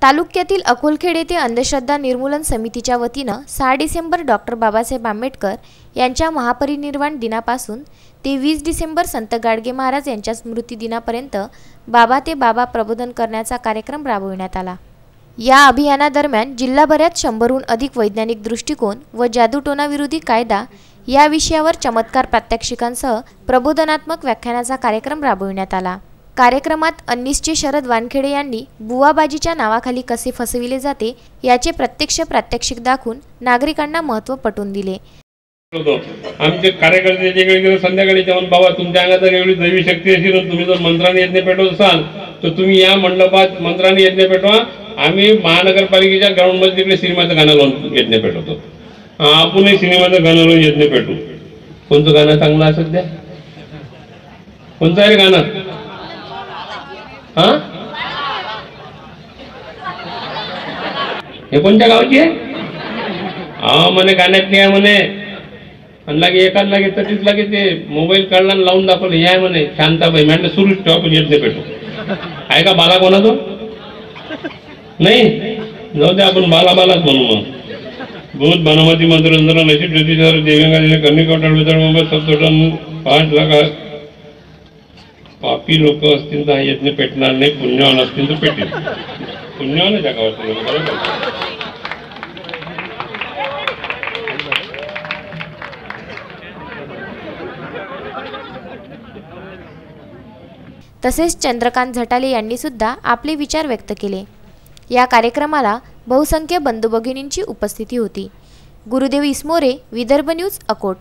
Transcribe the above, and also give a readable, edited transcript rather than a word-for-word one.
तालुक्यातील अकोलखेड येथे अंधश्रद्धा निर्मूलन समितीच्या वतीनं 6 डिसेंबर डॉक्टर बाबासाहेब आंबेडकर यांच्या महापरिनिर्वाण दिनापासून ते 20 डिसेंबर संत गाडगे महाराज यांच्या स्मृती दिनापर्यंत बाबा ते बाबा प्रबोधन करण्याचा कार्यक्रम राबविण्यात आला। या अभियानादरम्यान जिल्हाभरात 100हून अधिक वैज्ञानिक दृष्टिकोन व जादूटोणाविरोधी कायदा या विषयावर चमत्कार प्रात्यक्षिकांसह प्रबोधनात्मक व्याख्यानाचा कार्यक्रम राबविण्यात आला। कार्यक्रमात अन्निसचे शरद वानखेडे यांनी बुवाबाजीच्या नावाखाली कसे फसविले जाते याचे प्रत्यक्ष प्रात्यक्षिक दाखवून नागरिकांना महत्त्व पटवून दिले। आमचे कार्यकर्ते जे संध्याकाळी जेवण बाबा तुमच्या अंगात जर एवढी दैवी शक्ती असेल आणि तुम्ही जर मंत्राने यज्ञ पेटवत असाल तर तुम्ही या मंडपात मंत्राने यज्ञ पेटवा। आम्ही महानगरपालिकेच्या ग्राउंड मध्ये तिकडे सिनेमाचं गाणं लावून यज्ञ पेटवतो। आपणही सिनेमाचं गाणं लावून यज्ञ पेटवू। कोणतं गाणं चांगलं असेल त्या कोणतं आहे गाणं? हे कोणत्या गावची आहे? म्हणे गाण्यात नाही आहे म्हणे आणि लागे एकाच लागे तशीच लागे ते मोबाईल काढला लावून दाखवलं हे आहे म्हणे शांताबाई। म्हटलं सुरूच ठेवा पण यज्ञ पेटू। आहे का बाला कोणाचं? नाही जाऊ दे आपण बाला बालाच म्हणू। मग भूत भानुमती मंत्रंद्र नशीब ज्योतिषार देवेंगा कर्णिकोटा मुंबई 7 टन 5 लाख पापी लोक असतील तर यज्ञ पेटणार नाही, पुण्यवान असतील तर पेटेल। पुण्यवान जगावरचे लोक बरोबर। तसेच चंद्रकांत झटाले यांनी सुद्धा आपले विचार व्यक्त केले। या कार्यक्रमाला बहुसंख्य बंधू भगिनींची उपस्थिती होती। गुरुदेव इसमोरे, विदर्भ न्यूज, अकोट।